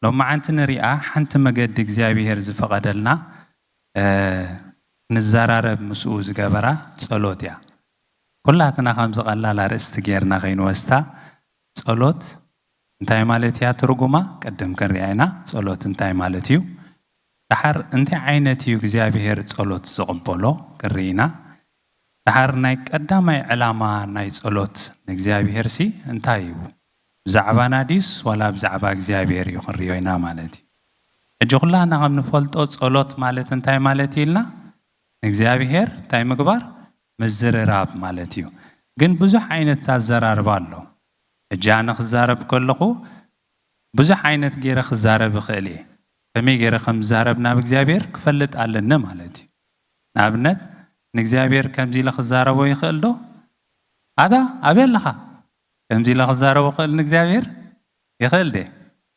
لو ما عندنا رئة حنت مجد እግዚአብሔር ዝፈቀደልና نزارب مسؤوز جبرة صلوت يا كلاتنا خمس قلال رست غيرنا خين وستا صلوت انتي مالتي ترجمة قدم كريانا صلوت انتي مالتيو دحر انتي عينتيو እግዚአብሔር صلوت زقبلو كرينا دحر ناي قدامي علامة ناي صلوت እግዚአብሔር سي انتايو بزعبا ناديس ولا بزعبا እግዚአብሔር يخريونا مالتي اجولا نعم نفولتو صلوت مالت انتي مالتي لنا እግዚአብሔር ታይ ምግባር መዘረራብ ማለትዩ ግን ብዙሕ ዓይነት ተዘራርባ ኣሎ እጃነ ክዛረብ ከለኹ ብዙሕ ዓይነት ገይረ ክዛረብ ይኽእል እየ ከመይ ገይረ ከም ዛረብ ናብ እግዚአብሔር ክፈልጥ ኣለነ ማለትዩ ንኣብነት ንእግዚአብሔር ከምዚ ኢለ ክዛረቦ ይኽእል ዶ ኣዳ ኣበለኻ ከምዚ ኢለ ክዛረቦ ይኽእል ንእግዚአብሔር ይኽእል ደ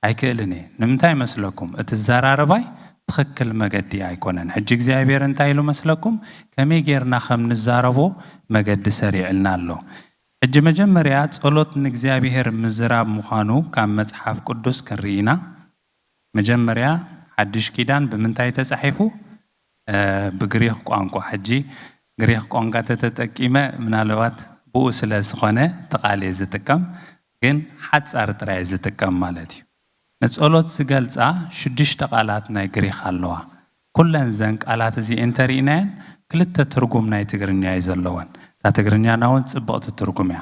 ኣይክእልን እየ ንምንታይ መስለኩም እቲ ዘራረባይ تخكل مجدي أيقونن حج እግዚአብሔር እንታይ ሉ መስለኩም ከመይ ጌርና ከም ንዛረቦ መገዲ ሰሪዕልና ኣሎ ሕጂ መጀመርያ ጸሎት ንእግዚአብሔር ምዝራብ ምዃኑ ካብ መጽሐፍ ቅዱስ ከሪና መጀመርያ ሓድሽ ኪዳን ብምንታይ ተጻሒፉ ብግሪክ ቋንቋ ሕጂ ግሪክ ቋንቋ ተተጠቂመ ምናልባት ብኡ ስለ ዝኾነ ተቃልየ ዝጥቀም ግን ሓጻር ጥራይ ዝጥቀም ማለት እዩ نصلوت زغلصا شدش تقالات ناي غريخ ኣለዋ ኩለን ዘን ቃላት እዚ ኢንተሪናን ክልተ ትርጉም ናይ ትግርኛ ይዘለወን ታ ትግርኛ ናውን ጽብቕቲ ትርጉም ያ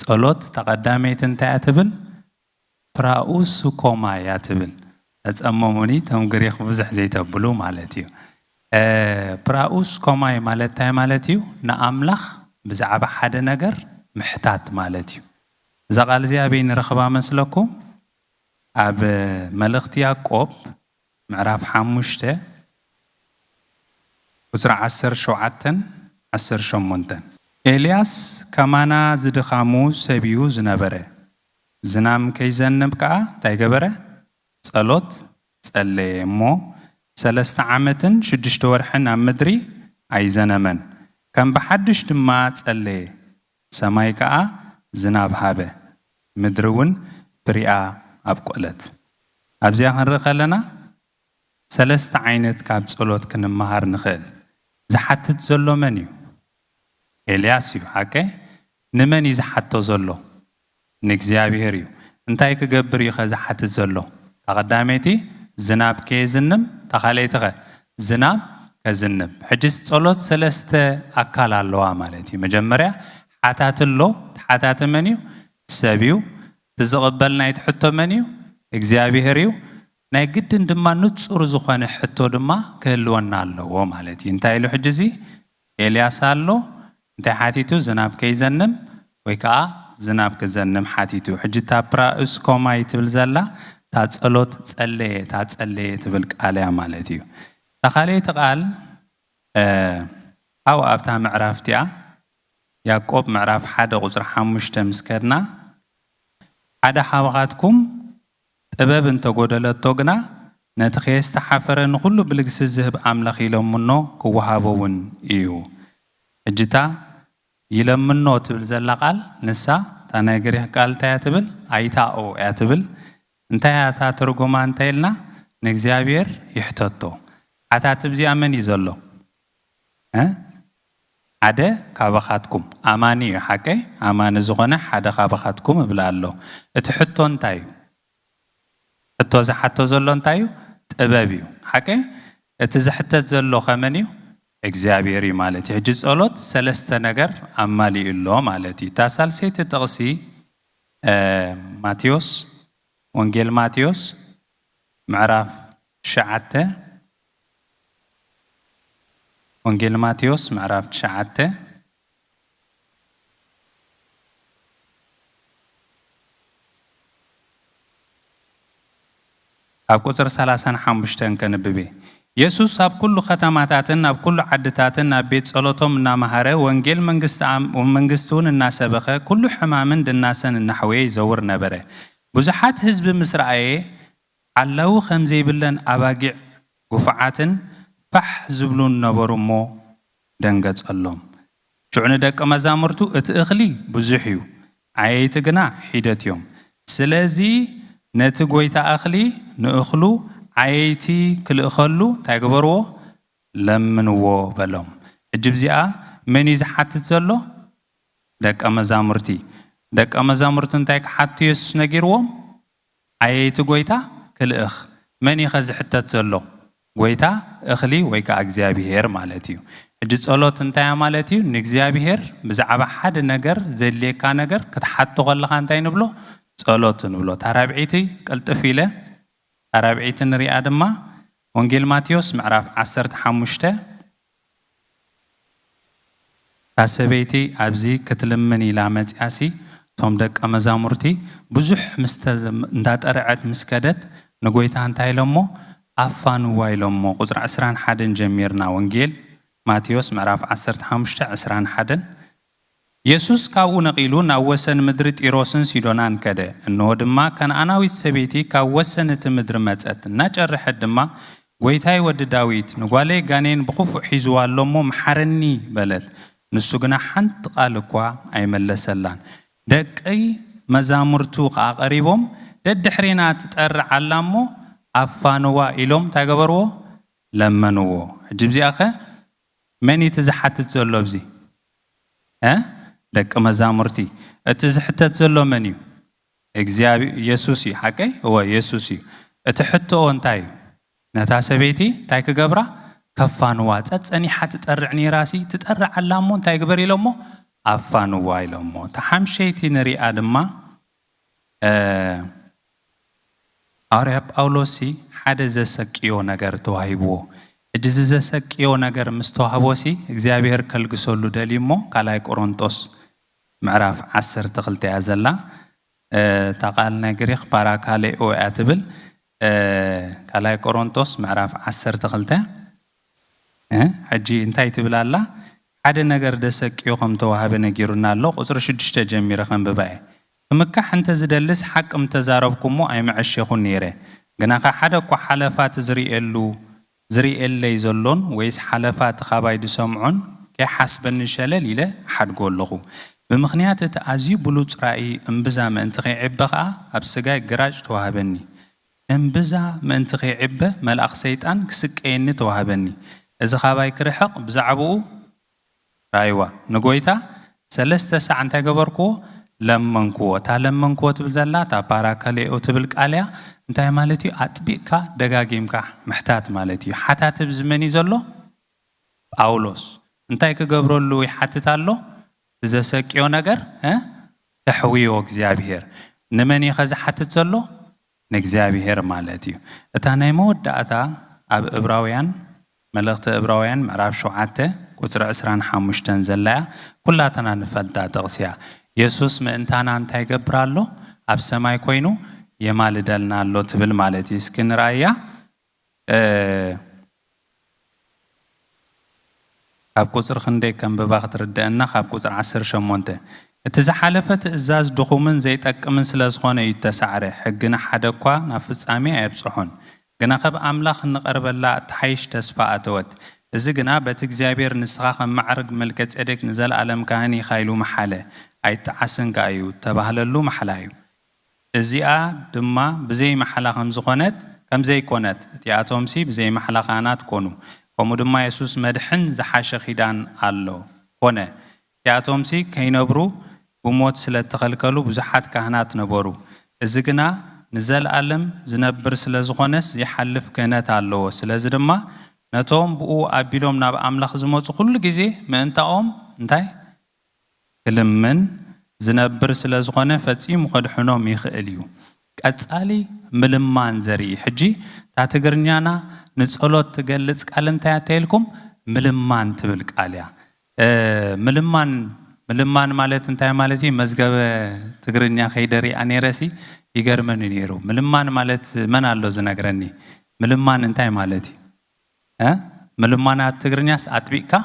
ጸሎት ተቀዳመይት እንታይ አትብል ፕራኡስ ኮማ ያትብል ተጸመሙኒ ተም ግሪክ ብዙሕ ዘይተብሉ ማለት እዩ ፕራኡስ ኮማ ማለት ታይ ማለት እዩ ንኣምላኽ ብዛዕባ ሓደ ነገር ምሕታት ማለት እዩ እዛ ቃል እዚኣ በይን ረኽባ መስለኩም أب ملخت يعقوب معرف حموشته وزرع 10 شمونتن إلياس كمانا زد خامو سبيو زنبره زنام كيزن بقى تايجبره صلوت صلي مو 3 عامتن 6 ورحن مدري عايزنا من كان بحدش دما صلي سماي كا زناب هابه مدرون بريئة أبقلت أبزيا هنرخلنا 3 عينت كاب صلوت كنمهار نخل زحتت زلو منيو إلياسيو حكي نمني زحتو زلو نكزيابيهريو انتاي كجبر يخ زحتت زلو تقداميتي زناب كيزنم تخاليتغ زناب كزنب حجز صلوت 3 أكال اللوا مالتي مجمريا حتات اللو حتات منيو سبيو تزقبلنا يتحطو منيو እግዚአብሔርዩ ናይ ግድን ድማ ንጹር ዝኾነ ሕቶ ድማ ከልወና ኣለዎ ማለት እዩ እንታይ ኢሉ ሕጂ ኤልያስ ኣሎ እንታይ ሓቲቱ ዝናብ ከይዘንም ወይ ከዓ ዝናብ ከዘንም ሓቲቱ ሕጂ ታፕራኡስ ኮማይ ትብል ዘላ ታጸሎት ጸለየ ትብል ቃልያ ማለት እዩ ተኻለይቲ ቃል ኣው ኣብታ ምዕራፍቲያ ያዕቆብ ምዕራፍ 1 ቁጽር 5 ምስከድና عدا حواقاتكم طبب انت غودلتو غنا نتخيس تحفرن كله بلغس زهب املاخ يلمنو كوهابون ايو اجتا يلمنو تبل زلا قال نسا تناغري قال تايتبل ايتاو ياتبل انتياتا ترغما انتيلنا نغزيابير يحتتو عتا تبزي امن يزلو عدا كابخاتكم اماني حكي امان زغنا حدا كابخاتكم بلالو اتحطو انتايو اتو زحتو زلو انتايو طبابيو حكي اتزحتت زلو خمنيو እግዚአብሔርي مالتي حج صلوت 3 ነገር አማሊ ኢሎ مالتي ታሳልሴት ተቅሲ ማቴዎስ ወንጌል ማቴዎስ ምዕራፍ 9 ወንጌል ማቴዎስ ምዕራፍ 9 ኣብ ቁጥር 35 ከንብቤ ኢየሱስ ኣብ ኩሉ ኸተማታትን ኣብ ኩሉ ዓድታትን ኣብ ቤት ጸሎቶም እናመሃረ ወንጌል መንግስቱን እናሰበኸ ኩሉ ሕማምን ድናሰን እናሕወየ ይዘውር ነበረ ብዙሓት ህዝቢ ምስራኤ ዓለው ከምዘይብለን ኣባጊዕ ጉፍዓትን ባሕ ዝብሉን ነበሩ እሞ ደንገጸሎም ሽዑን ደቀ መዛሙርቱ እቲ እኽሊ ብዙሕ እዩ ዓየይቲ ግና ሒደት እዮም ስለዚ نت قويتا أخلي نأخلو عيتي كل أخلو تايقبرو لمنو بلوم الجبزيئة من يزحت تزلو دك أمزامرتي دك أمزامرتن تايك حتى يسنجيروم عيتي قويتا كل أخ من يخز حتى تزلو قويتا أخلي ويكا أجزابيهر مالتيو الجزء صلوت انتهى مالتيو نجزابيهر بزعبا حد نجر زي اللي كان نجر كتحط غلق انتهى نبلو صلوت نبلو ترابعيتي قلت فيله ترابعيتي نري آدم وانجيل ماتيوس معرف 15 حسبيتي أبزي كتلمني لامت أسي توم دك أمزامرتي بزح اندات أرعت مسكدت نقويتها انتهى لمو أفان وايلمو قدر 11 جميرنا وانجيل ماتيوس معرف 15 يسوس كاو نقيلو ناوسن مدرت إيروسن سيدونان كده إنه دما كان أناويت سبيتي كاوسن تمدر متأت ناجر حد دما ويتاي ود داويت نقولي جانين بخوف حيزوا اللهم محرني بلد نسوقنا حنت قالقوا أي ملسلان دك أي مزامرتو قريبهم دد حرينات تقر علامو أفانوا إلهم تجبروا لمنوا جبزي أخي من يتزحت تزلوا بزي دك مزامرتي اتزحت تزلوا منيو اجزابي يسوسي حكي هو يسوسي اتحطوا انتاي نتا سبيتي تايك جبرا كفانوا تصني حت تقرعني راسي تتقرع علامو انتاي جبري لمو افانوا وايلمو تحمشيتي نري ادما أرياب أولوسي حدا زسكيو نجار توهيبو إجازة زسكيو نجار مستوهبوسي إجزابير كالجسولو دليمو كلاي كورنثوس معرف 10 تغلتي أزلا تقال نجريخ باراكالي أو أتبل كلاي كورنثوس معرف 10 تغلتي حجي انتي تبل الله حدا نجار دسكيو خم توهب نجيرنا الله قصر شدشت جميرة خم بباي مكة حنت زدلس حق امتزاربكمو أي معشيخون نيره جناخ حدا كو حلفات زري اللي يزلون ويس حلفات خبايد سمعون كي حسب النشالة ليلة حد قول له بمخنيات تأزي بلوت رأي انبزا ما انتغي عبقى أبسقاي قراج توهبني انبزا ما انتغي عبه ملأخ سيطان كسك ايني توهبني إذا خباي كرحق بزعبو رايوة نقويتا 3 ساعة انتا قبركو لمن كو تبزلا تا باراكالي او تبلك عليا انتي مالتي اتبيكا دغاغيمكا محتات مالتي حتى تبزمني زلو باولوس انتي كغبرلو يحتتالو زسكيو نجر تحويو እግዚአብሔር نمني خز حتت زلو نግዚአብሔር مالتي اتا ناي موداتا اب ابراويان ملغت ابراويان معرف 7 قطر 25 زلايا كلاتنا نفلتا تغسيا يسوس ما انتانا انتاي قبرالو اب سماي كوينو يمالدلنا اللو تبل مالتي اسكن رايا اب قطر خندي كم بباغت ردأنا اب قطر 10 شمونته اتزحالفت ازاز دخومن زي تقمن سلازخونه يتسعره حقنا حدكوا نافصامي ايبصحون غنا خب املاخ نقربلا تحيش تسفا اتوت እዚ ግና በቲ እግዚአብሔር ንስኻ ከመዓርግ መልከ ጸደቅ ንዘል ዓለም ካህን ይኻይሉ መሓለ ኣይተዓስን ካዩ ተባህለሉ መሓላዩ እዚኣ ድማ ብዘይ መሓላ ከም ዝኾነት ከም ዘይኮነት እቲኣቶምሲ ብዘይ መሓላ ካህናት ኮኑ ከምኡ ድማ ኢየሱስ መድሕን ዝሓሸ ኺዳን ኣሎ ሆነ እቲኣቶምሲ ከይነብሩ ብሞት ስለተኸልከሉ ብዙሓት ካህናት ነበሩ እዚ ግና ንዘል ዓለም ዝነብር ስለዝኾነስ ይሓልፍ ክህነት ኣለዎ ስለዚ ድማ نتوم بقو أبيلهم ناب أملاخ زموت كل جزء من تأم انتاي كلمن زنبر سلازقنا فتي مخد حنام يخاليو أتسألي ملمان زري حجي تعتقرنيانا نسألات تجلس كالن تعتيلكم ملمان تبلك عليا ملمان مالت انتاي مالتي مزجب تقرنيا خيدري أني راسي يجرمني نيرو ملمان مالت من الله زنقرني ملمان انتاي مالتي ملمانات تقرنياس أتبيكا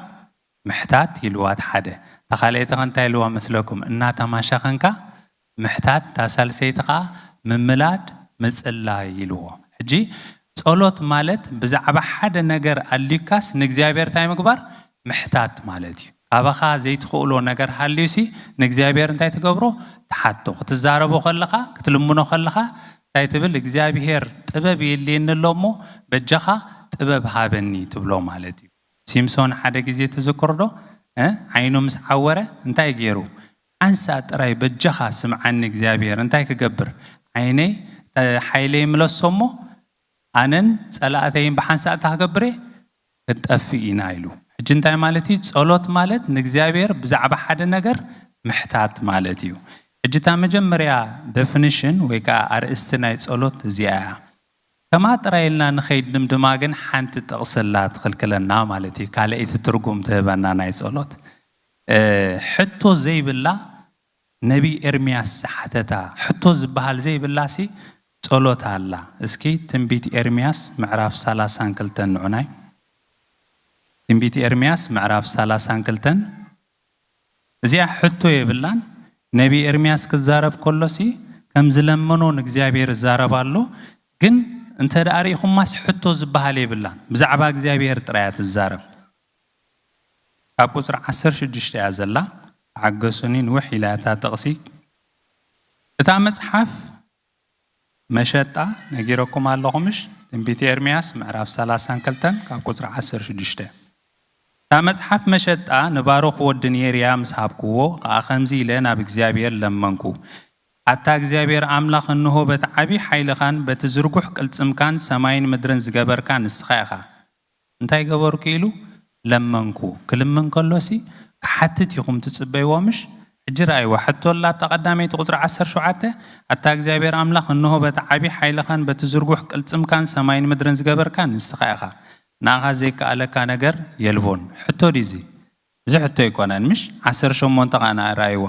محتات يلوات حدا تخاليتك انت يلوا مثلكم إنها ما شاخنكا محتات تاسال سيتقا من ميلاد مسألة يلوا حجي صلوت مالت بزعب حدا نجر الليكاس نجزابير تايم كبار محتات مالتي أبخا زي تقولوا نجر هالليسي نجزابير انت تقبرو تحطو تزاربو خلقا كتلمونو خلقا تايتبل እግዚአብሔር ጥበብ የሌን ለሞ በጀኻ ጥበብ ሃበኒ ትብሎ ማለት እዩ ሲምሶን ሓደ ጊዜ ተዘክርዶ አይኑ ምስ ዓወረ እንታይ ገይሩ አንሳ ጥራይ በጀኻ ስምዓኒ እግዚአብሔር እንታይ ክገብር አይኔ ሓይሌ ምለሶሞ አነን ጸላእተይን በሓንሳ ታገብረ ክጠፊ ኢና ኢሉ ሕጂ እንታይ ማለት እዩ ጸሎት ማለት ንእግዚአብሔር ብዛዕባ ሓደ ነገር ምሕታት ማለት እዩ ሕጂ ታ መጀመርያ ዴፊኒሽን ወይ ካ አርእስቲ ናይ ጸሎት እዚኣ ከማ ጥራይልና ንኸይድ ድምድማ ግን ሓንቲ ጥቕስላ ትኽልክለና ማለት እዩ ካልአይቲ ትርጉም ትህበና ናይ ጸሎት ሕቶ ዘይብላ ነቢ ኤርምያስ ሓተታ ሕቶ ዝበሃል ዘይብላሲ ጸሎት አላ እስኪ ትንቢት ኤርምያስ ምዕራፍ 32 ንዑናይ ትንቢት ኤርምያስ ምዕራፍ 32 እዚኣ ሕቶ የብላን ነቢ ኤርምያስ ክዛረብ ከሎሲ ከም ዝለመኖን እግዚአብሔር ዛረባሎ ግን እንተ ዳሪኹማስ ሕቶ ዝበሃል የብላን ብዛዕባ እግዚአብሔር ጥራያት ዛረብ ኣብ ቁጽር 16 ያ ዘላ ዓገሱኒ ንውሕ ኢላታ ተቕሲ እታ መጽሓፍ መሸጣ ነጊረኩም ኣለኹምሽ ትንቢት ኤርምያስ ምዕራፍ 32 ካብ ቁጽር 16 ታ መጽሐፍ መሸጣ ንባሮኽ ወድ ኔርያ ምስሃብክዎ ኣኸምዚ ኢለ ናብ እግዚአብሔር ለመንኩ ኣታ እግዚአብሔር ኣምላኽ እንሆ በተዓቢ ሓይልኻን በትዝርጉሕ ቅልጽምካን ሰማይን ምድርን ዝገበርካ ንስኻ ኢኻ እንታይ ገበርኩ ኢሉ ለመንኩ ክልምን ከሎሲ ክሓትት ኢኹም ትጽበይዎምሽ ሕጂ ረኣይዎ ሕቶላ ተቐዳመይቲ ቁጽሪ 17 ኣታ እግዚአብሔር ኣምላኽ እንሆ በተዓቢ ሓይልኻን በትዝርጉሕ ቅልጽምካን ሰማይን ምድርን ዝገበርካ ንስኻ ኢኻ ናኻ ዘይከኣለካ ነገር የልቦን ሕቶ ዲዚ እዚ ሕቶ ይኮነን ምሽ 18 ቃና ረኣይዋ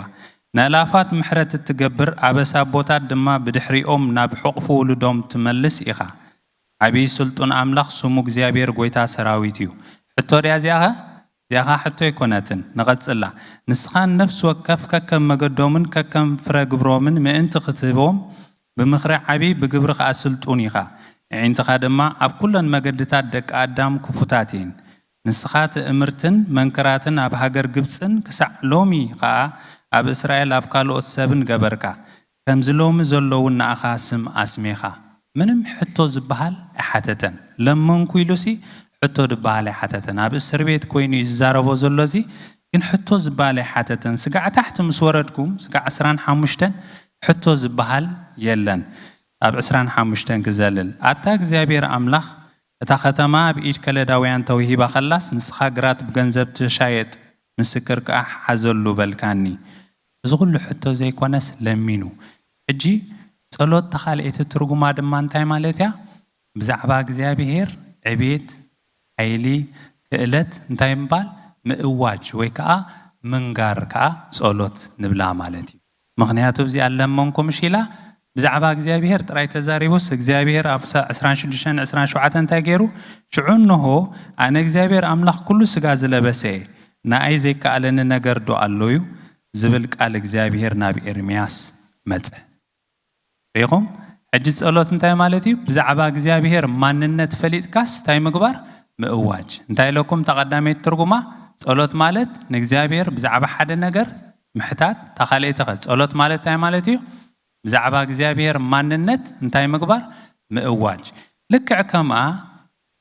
ናላፋት ምሕረት ትገብር ኣበሳ ቦታት ድማ ብድሕሪኦም ናብ ሕቕፉ ውልዶም ትመልስ ኢኻ ዓብይ ስልጡን ኣምላኽ ስሙ እግዚአብሔር ጎይታ ሰራዊት እዩ ሕቶ ዲያ ዚያኻ ሕቶ ይኮነትን ንቐጽላ ንስኻን ነፍስ ወከፍ ከከም መገዶምን ከከም ፍረ ግብሮምን ምእንቲ ክትቦም ብምኽሪ ዓብይ ብግብሪ ኸኣ ስልጡን ኢኻ ዕንትኻ ድማ ኣብ ኩለን መገድታት ደቂ ኣዳም ክፉታትን ንስኻት እምርትን መንከራትን ኣብ ሃገር ግብፅን ክሳዕ ሎሚ ኸኣ ኣብ እስራኤል ኣብ ካልኦት ሰብን ገበርካ ከምዚ ሎሚ ዘለውን ንኣኻ ስም ኣስሜኻ ምንም ሕቶ ዝበሃል ኣይሓተተን ለመንኩ ኢሉሲ ሕቶ ዝበሃል ኣይሓተተን ኣብ እስር ቤት ኮይኑ ይዛረቦ ዘሎዚ ግን ሕቶ ዝበሃል ኣይሓተተን ስጋዕ ታሕቲ ምስ ወረድኩም ስጋዕ 25 ሕቶ ዝበሃል የለን ኣብ 25 ክዘልል ኣታ እግዚአብሔር ኣምላኽ እታ ከተማ ብኢድ ከለዳውያን ተውሂባ ኸላስ ንስኻ ግራት ብገንዘብ ትሻየጥ ምስክር ከዓ ሓዘሉ በልካኒ እዚ ኩሉ ሕቶ ዘይኮነስ ለሚኑ ሕጂ ጸሎት ተኻልአይቲ ትርጉማ ድማ እንታይ ማለት እያ ብዛዕባ እግዚአብሔር ዕቤት ኃይሊ ክእለት እንታይ ምባል ምእዋጅ ወይ ከዓ ምንጋር ከዓ ጸሎት ንብላ ማለት እዩ ምክንያቱ እዚ ኣለመንኩም ሽላ ብዛዕባ እግዚአብሔር ጥራይ ተዛሪቡስ እግዚአብሔር ኣብ 26 27 እንታይ ገይሩ ሽዑንሆ ኣነ እግዚአብሔር ኣምላኽ ኩሉ ስጋ ዝለበሰ ንኣይ ዘይከኣለኒ ነገር ዶ ኣለዩ ዝብል ቃል እግዚአብሔር ናብ ኤርምያስ መጸ ሪኹም ሕጂ ጸሎት እንታይ ማለት እዩ ብዛዕባ እግዚአብሔር ማንነት ፈሊጥካስ እንታይ ምግባር ምእዋጅ እንታይ ለኩም ተቐዳመይቲ ትርጉማ ጸሎት ማለት ንእግዚአብሔር ብዛዕባ ሓደ ነገር ምሕታት ተኻልአይተኸ ጸሎት ማለት እንታይ ማለት እዩ ብዛዕባ እግዚአብሔር ማንነት እንታይ ምግባር ምእዋጅ ልክዕ ከምኣ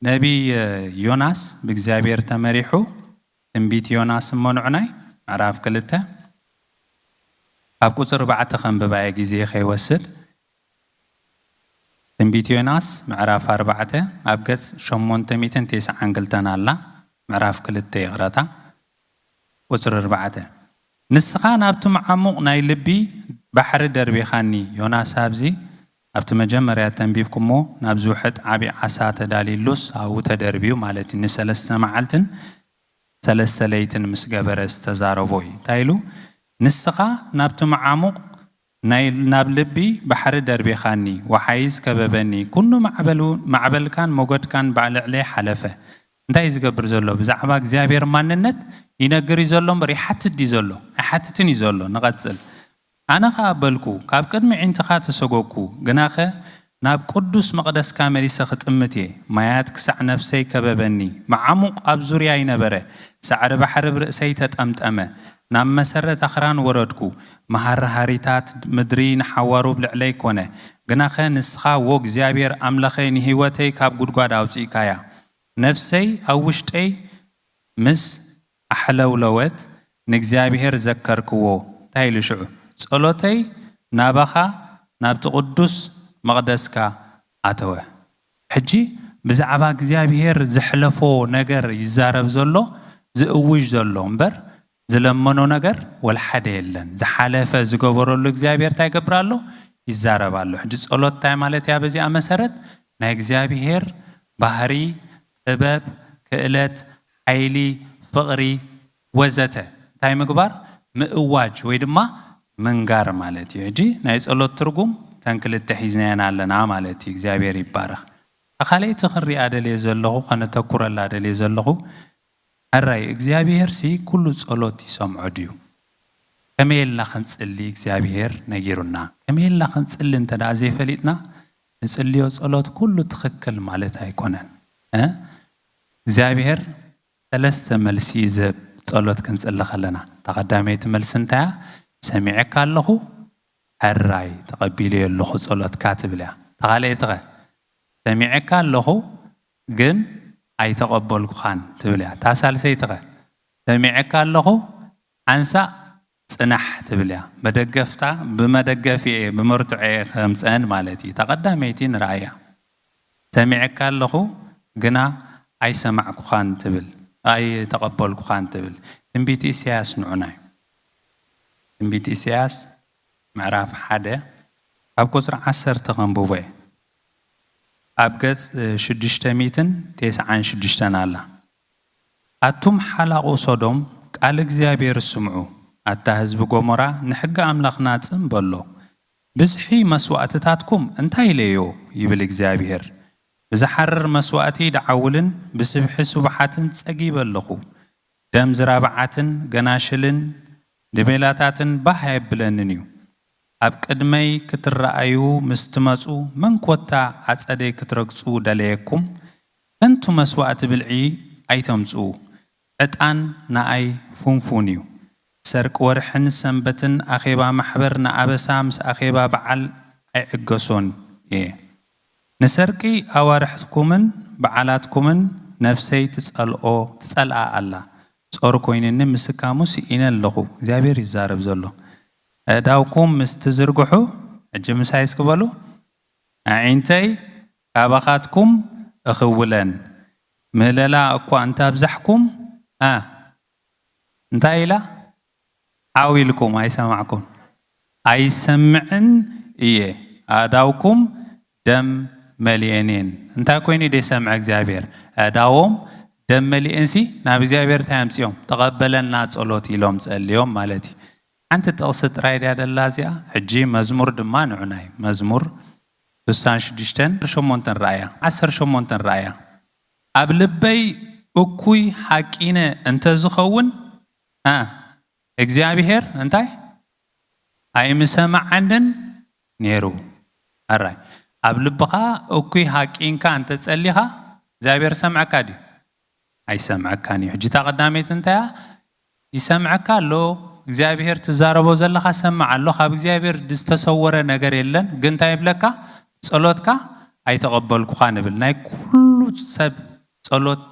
ነቢ ዮናስ ብእግዚአብሔር ተመሪሑ ትንቢት ዮናስ መንዑናይ ምዕራፍ 2 ኣብ ቁጽር 4 ከንብባየ ጊዜ ኸይወስድ ትንቢት ዮናስ ምዕራፍ 4 ኣብ ገጽ 892 ኣላ ምዕራፍ 2 ይቕረታ ቁጽር 4 ንስኻ ናብቲ መዓሙቕ ናይ ልቢ ባሕሪ ደርቢኻኒ ዮናስ ኣብዚ ኣብቲ መጀመርያ ተንቢብኩሞ ናብ ዝውሕጥ ዓብይ ዓሳ ተዳሊሉስ ኣብኡ ተደርቢዩ ማለት እዩ ንሰለስተ መዓልትን ሰለስተ ለይትን ምስ ገበረ ዝተዛረቦ እዩ እንታይ ኢሉ ንስኻ ናብቲ መዓሙቕ ናብ ልቢ ባሕሪ ደርቢኻኒ ወሓይዝ ከበበኒ ኩሉ ማዕበልካን ሞገድካን ባዕልዕለይ ሓለፈ እንታይ ዝገብር ዘሎ ብዛዕባ እግዚአብሔር ማንነት ይነግር እዩ ዘሎ እምበር ይሓትት እዩ ዘሎ ኣይሓትትን እዩ ዘሎ ንቐጽል ኣነ ኸ ኣበልኩ ካብ ቅድሚ ዒንትኻ ተሰጎግኩ ግናኸ ናብ ቅዱስ መቕደስካ መሊሰ ክጥምት እየ ማያት ክሳዕ ነፍሰይ ከበበኒ መዓሙቕ ኣብ ዙርያ ይነበረ ሳዕሪ ባሕሪ ብርእሰይ ተጠምጠመ ናብ መሰረት ኣኽራን ወረድኩ መሃርሃሪታት ምድሪ ንሓዋሩ ብልዕለይ ኮነ ግናኸ ንስኻ ወ እግዚኣብሔር ኣምላኸይ ንህይወተይ ካብ ጉድጓድ ኣውፂእካያ ነፍሰይ ኣብ ውሽጠይ ምስ ኣሕለውለወት ንእግዚኣብሔር ዘከርክዎ እንታይ ኢሉ ሽዑ ጸሎተይ ናባኻ ናብቲ ቅዱስ መቕደስካ ኣተወ ሕጂ ብዛዕባ እግዚኣብሔር ዝሕለፎ ነገር ይዛረብ ዘሎ ዝእውጅ ዘሎ እምበር ዝለመኖ ነገር ወልሓደ የለን ዝሓለፈ ዝገበረሉ እግዚአብሔር እንታይ ይገብራሉ ይዛረባሉ ሕጂ ጸሎት እንታይ ማለት ያ በዚኣ መሰረት ናይ እግዚአብሔር ባህሪ ጥበብ ክእለት ሓይሊ ፍቕሪ ወዘተ እንታይ ምግባር ምእዋጅ ወይ ድማ መንጋር ማለት እዩ ሕጂ ናይ ጸሎት ትርጉም ተንክልተ ሒዝናና ኣለና ማለት እዩ እግዚአብሔር ይባረኽ ኣኻለይቲ ክሪኣ ደልየ ዘለኹ ከነተኩረላ ደልየ ዘለኹ ኣራይ እግዚአብሔር ሲ ኩሉ ጸሎት ይሰምዖ ድዩ ከመይልና ክንጽሊ እግዚአብሔር ነጊሩና ከመይልና ክንጽሊ እንተዳ ዘይፈሊጥና ንጽልዮ ጸሎት ኩሉ ትኽክል ማለት ኣይኮነን እግዚአብሔር ሰለስተ መልሲ ዝህብ ጸሎት ክንጽሊ ከለና ተቐዳመይቲ መልሲ እንታያ ሰሚዕካ ኣለኹ ሕራይ ተቐቢለ ኣለኹ ጸሎትካ ትብል እያ ተኻልአይቲ ኸ ሰሚዕካ ኣለኹ ግን ኣይተቐበልኩኻን ትብል እያ ታሳልሰይቲ ኸ ሰሚዕካ ኣለኹ ዓንሳእ ጽናሕ ትብል እያ መደገፍታ ብመደገፊ ብምርቱዐ ከምፀን ማለት እዩ ተቐዳመይቲ ንረኣያ ሰሚዕካ ኣለኹ ግና ኣይሰማዕኩኻን ትብል ኣይተቐበልኩኻን ትብል ትንቢት ኢሳያስ ንዑና ትንቢት ኢሳያስ ምዕራፍ 1 ኣብ ቁጽሪ 10 ከንብቦ ኣብ ገጽ 696 ኣላ ኣቱም ሓላቑ ሶዶም ቃል እግዚአብሔር ስምዑ ኣታ ህዝቢ ጎሞራ ንሕጊ ኣምላኽና ጽንበሎ ብዝሒ መስዋዕትታትኩም እንታይ ለዮ ይብል እግዚአብሔር ብዝሓርር መስዋዕቲ ደዓውልን ብስብሒ ሱብሓትን ጸጊበ ኣለኹ ደም ዝራብዓትን ገናሽልን ድቤላታትን ባህ የብለንን እዩ ኣብ ቅድመይ ክትረአዩ ምስትመጹ መንኮታ ኣጸደይ ክትረግጹ ደለየኩም እንቱ መስዋዕቲ ብልዒ ኣይተምጹ ዕጣን ንኣይ ፉንፉን እዩ ሰርቅ ወርሕን ሰንበትን ኣኼባ ማሕበር ንኣበሳ ምስ ኣኼባ በዓል ኣይዕገሶን እየ ንሰርቂ ኣዋርሕትኩምን በዓላትኩምን ነፍሰይ ትጸልአ ኣላ ጾር ኮይንኒ ምስካሙስ ኢነ ኣለኹ እግዚአብሔር ይዛረብ ዘሎ أداوكم مستزرقحو الجمسايس كبلو عينتي كابخاتكم أخولن مهللا أكو أنت بزحكم انتايلا عاويلكم أي سمعكم أي سمعن إيه أداوكم دم مليانين انتا كويني دي سمع እግዚአብሔር أداوم دم مليان سي ناب እግዚአብሔር تامسيوم تقبلنا تصلوتي لهم تصليهم مالتي أنت تقصد رايد هذا اللازية حجي مزمور دمان عناي مزمور بسانش ديشتن شمونتن رايا 10 شمونتن رايا أبلبي أكوي حكينا أنت زخون እግዚአብሔር أنتاي أي مسمع عندن نيرو الراي أبلبها أكوي حكين كان تسأليها እግዚአብሔር سمعك دي أي سمعك كاني حجي تقدمت أنتها يسمعك له እግዚአብሔር ትዛረቦ ዘለኻ ሰማዕ ኣሎ ካብ እግዚአብሔር ድስተሰወረ ነገር የለን ግን ታይብለካ ጸሎትካ ኣይተቀበልኩኻ ንብል ናይ ኩሉ ሰብ ጸሎት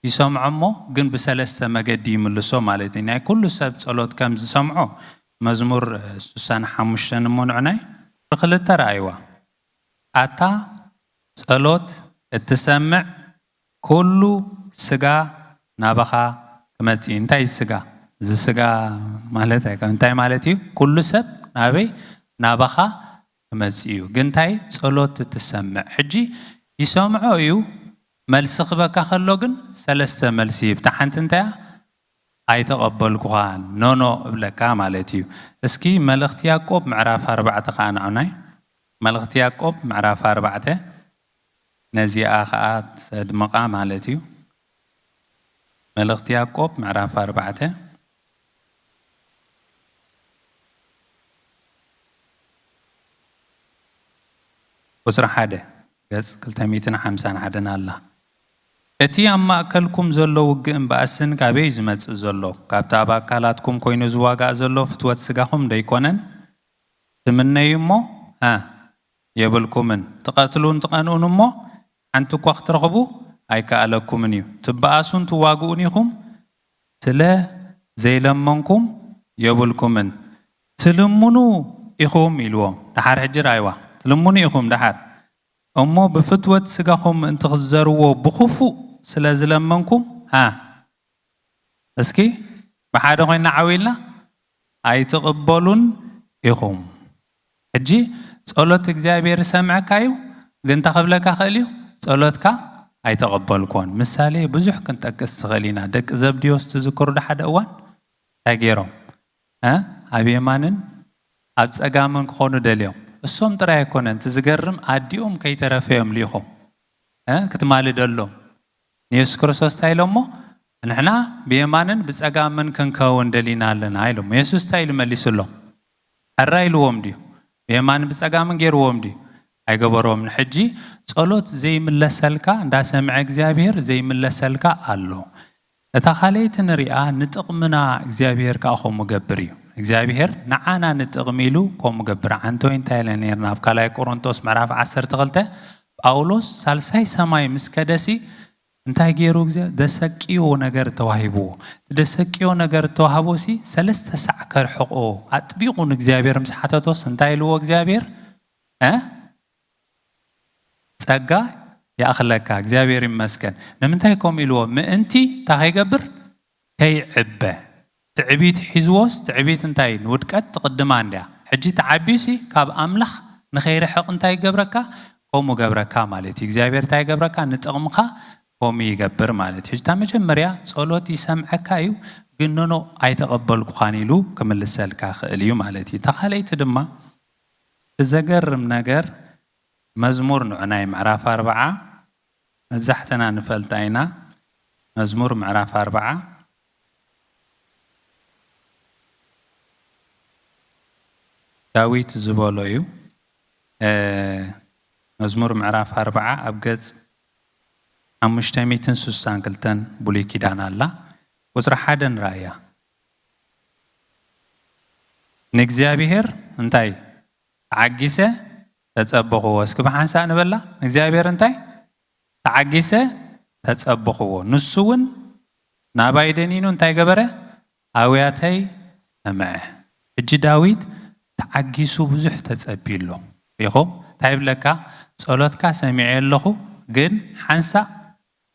ይሰምዖሞ ግን በሰለስተ መገዲ ይምልሶ ማለት ናይ ኩሉ ሰብ ጸሎት ከም ዝሰምዖ መዝሙር 65 ንሞንዑናይ ብክልተ ረኣይዋ ኣታ ጸሎት እትሰምዕ ኩሉ ስጋ ናባኻ ክመጽ እንታይ ስጋ ዝስጋ ማለት አይከ እንታይ ማለት እዩ ኩሉ ሰብ ናበይ ናባኻ ክመጽዩ ግንታይ ጸሎት ትሰምዕ ሕጂ ይሰምዖ እዩ መልስ ክበካ ከሎ ግን ሰለስተ መልሲ ብታሓንቲ እንታይ ኣይተቀበልኩኻ ኖኖ እብለካ ማለት እዩ እስኪ መልእኽቲ ያዕቆብ ምዕራፍ 4 ካናዑናይ መልእኽቲ ያዕቆብ ምዕራፍ 4 ነዚኣ ከዓ ተድመቃ ማለት እዩ መልእኽቲ ያዕቆብ ምዕራፍ 4 قصر حدا قص كل تميتنا 51 الله اتي اما اكلكم زلو وقئن بأسن كابي زمت زلو كابتا باكالاتكم كوينو زواقا زلو فتوات سقاهم دايكونن تمنى يمو يبلكمن تقاتلون تقانون مو انتو كوخت رغبو اي كالكم نيو تباسون تواقونيكم تلا زي لمنكم يبلكمن تلمنو إخوم يلوم دحار حجر أيوة تلموني إخوم دحار أمو بفتوة سقاهم انت خزروا بخفو سلازل منكم اسكي بحاجة غينا عويلنا أي تقبلون إخوم حجي صلوت إجابير سمعك أيو قنت قبلك خليو صلوتك أي تقبلكون مثالي بزح كنت أكستغلينا دك زبديوس تذكر دحاد أوان تاجيرهم أبي مانن أبس أجامن خونو دليهم الصوم ترى يكون أنت زجرم عديهم كي ترى فيهم ليهم كتمالي دلهم يسكر سوستايلهم نحنا بيمانن بس أجامن كن كون دلينا لنا هايلهم يسوع ستايل مليسلهم الرأيلهم ديو بيمانن بس أجامن غيرهم ديو أيقبرهم من حجي صلوت زي من لسلكا دا سمع إجابير زي من لسلكا الله تخليت نريا نتقمنا إجابير كأخو مجبريو إجابير نعانا نتقميلو كم مجبر عنتو إنتاي لنيرنا بكالاي كورنثوس معرف 10 تغلته باولوس سالساي سماي مسكدسي انتاي جيرو دسكيو نجر توهبو دسكيو نجر توهبوسي سلسته سعكر حقو أتبيقون إجابير مسحتاتوس انتاي لو إجابير تسقى يا أخلك إجابير مسكن نمنتاي كوم إلو مأنتي تاهي جبر كي عبه تعبيت حزوس تعبيت انتاي نودكت تقدم عندها حجي تعبيسي كاب أملخ نخير حق انتاي جبركا كومو جبركا مالتي إجابير تاي جبركا نتقمخا كومي يجبر مالتي حجي تامجه مريا صلوتي سمعك أيو جنونو أي تقبل قانيلو كمل السلكا خليو مالتي تخليت دما الزجر منجر مزمور نعناي معراف 4 مبزحتنا نفلتاينا مزمور معراف 4 داويت زبولويو مزمور معراف 4 أبجز عمشتميتن سوسان كلتن بولي كيدان الله وزر حدن رايا نجزابير انتاي عجيسة تتصبخوا اسكب حنسا نبلا نجزابير انتاي تعجيسة تتصبخوا نسون نابايدنينو انتاي قبره آوياتي سمعه اجي داويت تعجيسو بزح تتصبيلو يخو تايب لك صلوتك سمعي اللهو جن حنسا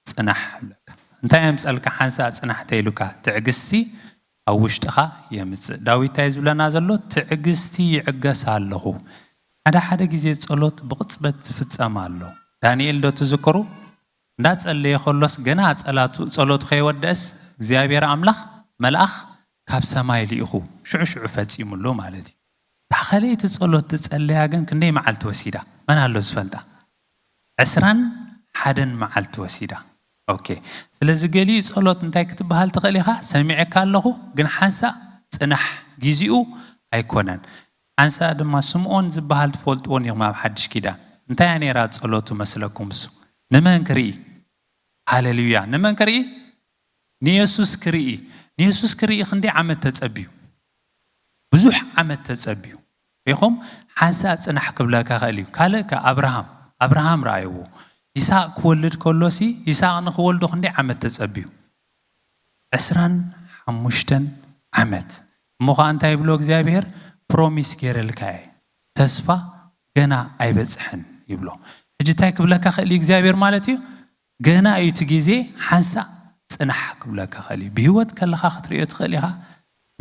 صنح لك انت يمسألك حنسا صنح تيلوكا تعجستي أو وشتخا يمس داويت تايز لنا زلو تعجستي يعجس اللهو هذا حدا جزء صلوت بقصبت فتسام الله دانيال دو تذكروا دات اللي يخلص جنا صلوت خي ودس زيابير أملاخ ملأخ كاب سماي ليخو شعشع فتسيم له مالتي تخليت صلوت تسألها جن كندي معلت وسيدة من هالو سفلتا عسران حدن معلت وسيدة أوكي سلزق لي صلوت انتي كتب هالتقليها سمعك الله جن حنسا صنح جزيو أيكونن حنسا دما سمعون زبهال تفولت ونيغ ما بحدش كده انت يعني راد صلوتو مسلكم سو نمان كري هاللويا نمان كري نيسوس كري خندي عمد تتصبيو بزح عمد تتصبيو يخم حنسا صنح قبلك خاليو كالك أبراهام رأيوه إسحاق ولد كلوسي إسحاق نخولدو خندي عمد تتصبيو عسران حمشتن عمد موخا انتاي بلوك زابير بروميس كيرلكاي تسفا جنا أي بزحن يبلو اجتاي قبلك خالي زابير مالتي جنا أي تجيزي حنسا صنح قبلك خالي بهوت كلها خطرية خاليها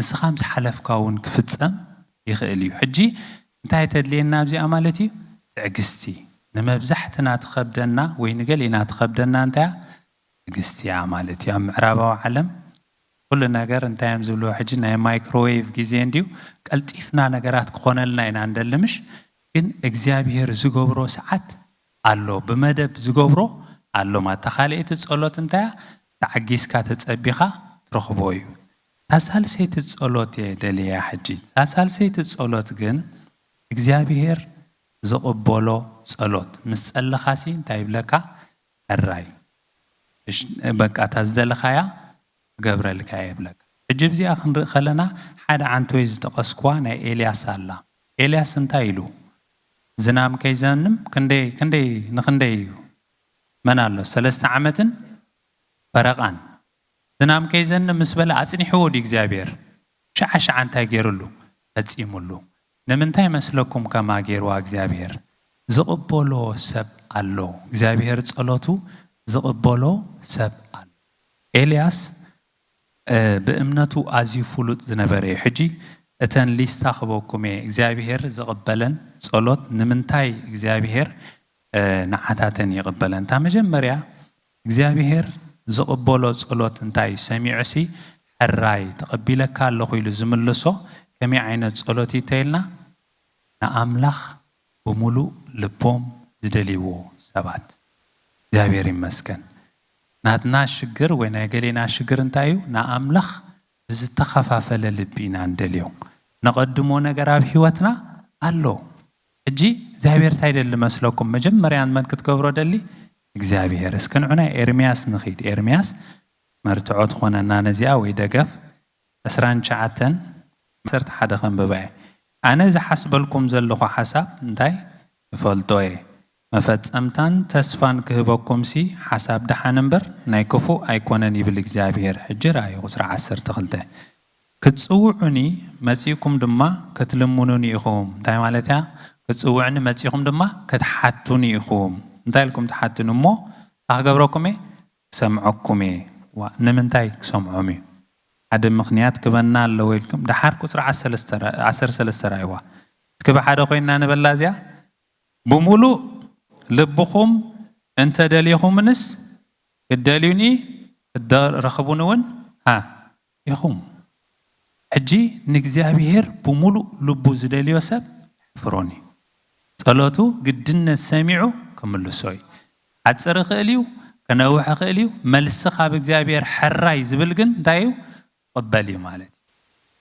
نسخامز حلف كون كفتسم يخالي حجي انتاي تدلينا بزي أمالتي تعجستي نما بزحتنا تخبدنا وينقلنا تخبدنا انت تعجستي عمالتي أم عرابة وعلم كل نجار انت يمزلوا حجنا مايكروويف جيزين ديو قلت إفنا نجارات كخونا لنا إن عندنا مش إن إجزابير زجبرو ساعات الله بمدب زجبرو الله ما تخليت تصلت انت تعجيس كاتت أبيخا ترخبويو تسهل سيت تصلت يا دليا حجي تسهل سيت تصلت جن إجزابير زقبلو صلوت مسألة خاسين تايب لك الرأي በቃ ታዝደልካያ ገብረልካ ይብለካ ሕጂ ብዚኣ ክንርኢ ከለና ሓደ ዓንቶይ ዝተቀስኳ ናይ ኤልያስ ኣላ ኤልያስ እንታይ ኢሉ ዝናብ ከይዘንም ክንደይ ንክንደይ መን ኣሎ 3 ዓመትን ፈረቃን ዝናብ ከይዘንም ምስ በለ ኣጽኒሕዎ ዲ እግዚአብሔር ሻዓሻ እንታይ ገይሩሉ ፈጺሙሉ ንምንታይ መስለኩም ከማ ገይርዋ እግዚአብሔር ዝቕበሎ ሰብ ኣሎ እግዚአብሔር ጸሎቱ ዝቕበሎ ሰብ ኣሎ ኤልያስ በእምነቱ ኣዝዩ ፍሉጥ ዝነበረ ሕጂ እተን ሊስታ ክበኩም እግዚአብሔር ዝቕበለን ጸሎት ንምንታይ እግዚአብሔር ንዓታተን ይቕበለን ታ መጀመርያ እግዚአብሔር ዝቕበሎ ጸሎት እንታይ ሰሚዑሲ ሕራይ ተቐቢለካ ኣለኹ ኢሉ ዝምልሶ ከመይ ዓይነት ጸሎት ይተይልና ንኣምላኽ ብሙሉእ ልቦም ዝደልይዎ ሰባት እግዚአብሔር ይመስገን ናትና ሽግር ወይ ናይ ገሌና ሽግር እንታይ እዩ ንኣምላኽ ብዝተኸፋፈለ ልቢና እንደልዮ ነቐድሞ ነገር ኣብ ህይወትና ኣሎ ሕጂ እግዚአብሔር እንታይ ደሊ መስለኩም መጀመርያን መን ክትገብሮ ደሊ እግዚአብሔር እስከንዑና ኤርምያስ ንኺድ ኤርምያስ መርትዖት ኾነና ነዚኣ ወይ ደገፍ 29 11 ከንብበየ ኣነ ዝሓስበልኩም ዘለኹ ሓሳብ እንታይ ይፈልጦ እየ መፈጸምታን ተስፋን ክህበኩም ሲ ሓሳብ ደሓን እምበር ናይ ክፉ ኣይኮነን ይብል እግዚአብሔር ሕጂ ራእይ ቁጽሪ 12 ክትጽውዑኒ መጺኩም ድማ ክትልሙኑኒ ኢኹም እንታይ ማለት ያ ክትጽውዑኒ መጺኩም ድማ ክትሓቱኒ ኢኹም እንታይ ኢልኩም ትሓቱኒ እሞ ኣኽገብረኩም ሰምዐኩም ንምንታይ ክሰምዖም እዩ ሓደ ምኽንያት ክበና ኣለዎ ኢልኩም ድሓር ቁጽሪ 13 ራእይዋ ትክብ ሓደ ኮይና ንበላ እዚኣ ብሙሉእ ልብኹም እንተ ደልይኹምንስ ክደልዩኒ ክረኽቡን እውን ኢኹም ሕጂ ንእግዚአብሔር ብሙሉእ ልቡ ዝደልዮ ሰብ ፍሮኒ ጸሎቱ ግድነት ሰሚዑ ክምልሶ እዩ ዓፅር ክእል እዩ ከነውሕ ክእል እዩ መልሲ ካብ እግዚአብሔር ሕራይ ዝብል ግን እንታይ እዩ ቅበል እዩ ማለት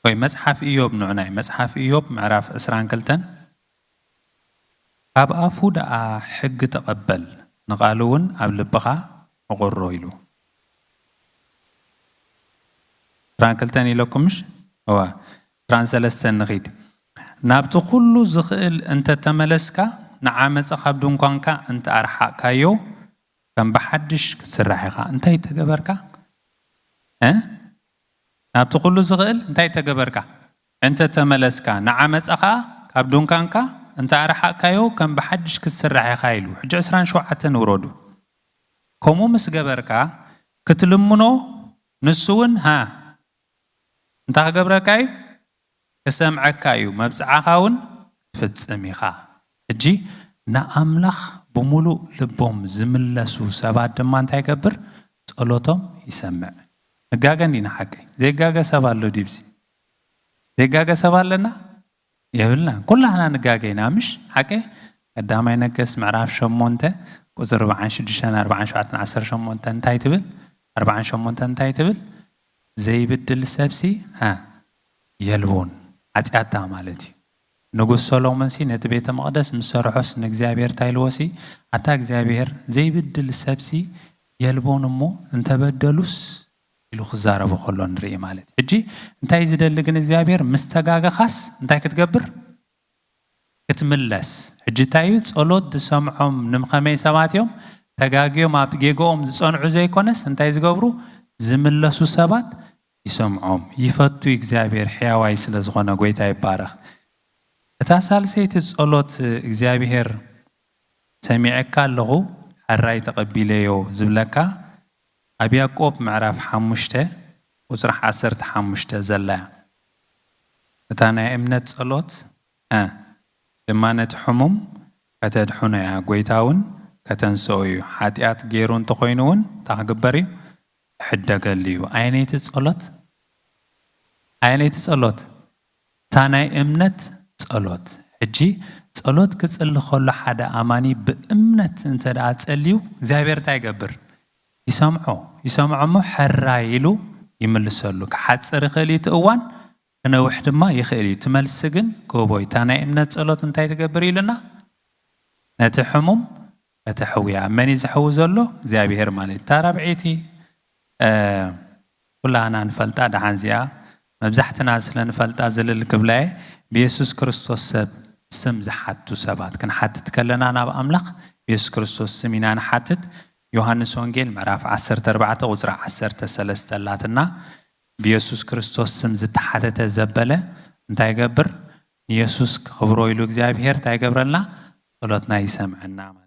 ወይ መጽሓፍ ኢዮብ ንዑናይ መጽሓፍ ኢዮብ ምዕራፍ 22 ካብ ኣፉ ደኣ ሕጊ ተቐበል ንቓሉ እውን ኣብ ልብኻ ኣቑሮ ኢሉ 22 ኢለኩምሽ እዋ 23 ንኺድ ናብቲ ኩሉ ዝኽእል እንተ ተመለስካ ንዓመፀ ካብ ድንኳንካ እንተ ኣርሓቕካዮ ከም ብሓድሽ ክትስራሕ ኢኻ እንታይ ተገበርካ ናብቲ ኩሉ ዝኽእል እንታይ ተገበርካ እንተ ተመለስካ ንዓመፀኻ ካብ ድንኳንካ እንተ ኣርሓቕካዮ ከም ብሓድሽ ክትስራሕ ኢኻ ኢሉ ሕጂ 27 ንውረዱ ከምኡ ምስ ገበርካ ክትልምኖ ንሱ እውን እንታይ ክገብረካ እዩ ክሰምዐካ እዩ መብፅዓኻ እውን ክትፍጽም ኢኻ ሕጂ ንኣምላኽ ብሙሉእ ልቦም ዝምለሱ ሰባት ድማ እንታይ ይገብር ጸሎቶም ይሰምዕ ንጋገን ኢና ሓቂ ዘይጋገ ሰብ ኣሎ ዲብዚ ዘይጋገ ሰብ ኣለና የብልና ኩላህና ንጋገ ኢና ምሽ ሓቂ ቀዳማይ ነገስ ምዕራፍ 8 ቁጽር 46 47 18 እንታይ ትብል 48 እንታይ ትብል ዘይብድል ሰብሲ የልቦን ዓጽያታ ማለት እዩ ንጉስ ሰሎሞን ሲ ነቲ ቤተ መቅደስ ምሰርሖስ ንእግዚአብሔር ታይልወሲ ኣታ እግዚአብሔር ዘይብድል ሰብሲ የልቦን እሞ እንተበደሉስ ኢሉ ክዛረቡ ከሎ ንርኢ ማለት ሕጂ እንታይ ዝደሊ ግን እግዚአብሔር ምስተጋገኻስ እንታይ ክትገብር ክትምለስ ሕጂ እንታይ እዩ ጸሎት ዝሰምዖም ንምኸመይ ሰባት እዮም ተጋግዮም ኣብ ጌጎኦም ዝጸንዑ ዘይኮነስ እንታይ ዝገብሩ ዝምለሱ ሰባት ይሰምዖም ይፈቱ እግዚአብሔር ሕያዋይ ስለ ዝኾነ ጎይታ ይባረኽ እታ ሳልሰይቲ ጸሎት እግዚአብሔር ሰሚዐካ ኣለኹ ሕራይ ተቐቢለዮ ዝብለካ ኣብ ያዕቆብ ምዕራፍ 5 ቁጽሪ 15 ዘላያ እታ ናይ እምነት ጸሎት ድማ ነቲ ሕሙም ከተድሕኖ እያ ጎይታ እውን ከተንስኦ እዩ ሓጢኣት ገይሩ እንተኾይኑ እውን እንታይ ክግበር እዩ ሕደገል እዩ ዓይነይቲ ጸሎት እታ ናይ እምነት ጸሎት ሕጂ ጸሎት ክጽሊ ከሎ ሓደ ኣማኒ ብእምነት እንተ ደኣ ጸልዩ እግዚአብሔር እንታይ ይገብር ይሰምዖ ሕራይ ኢሉ ይምልሰሉ ክሓፅር ይኽእል እዩ እዋን ክነውሕ ድማ ይኽእል እዩ ትመልሲ ግን ክህቦ እታ ናይ እምነት ጸሎት እንታይ ትገብር ኢሉና ነቲ ሕሙም فتحويا من يزحو زلو እግዚአብሔር ማለት ታራብዒቲ كلنا نفلت هذا عنزيا مبزحتنا سلنا نفلت زلل كبلاي بيسوس كريستوس سم زحتو سبات كن حتى تكلنا أنا بأملق بيسوس كريستوس سمينا حتى يوحنس وانجيل معرف 10:4 وزرع 10:3 لاتنا بيسوس كريستوس سم زت حتى تزبله انت يجبر يسوس خبرو يلو እግዚአብሔር تايجبرنا صلاتنا يسمعنا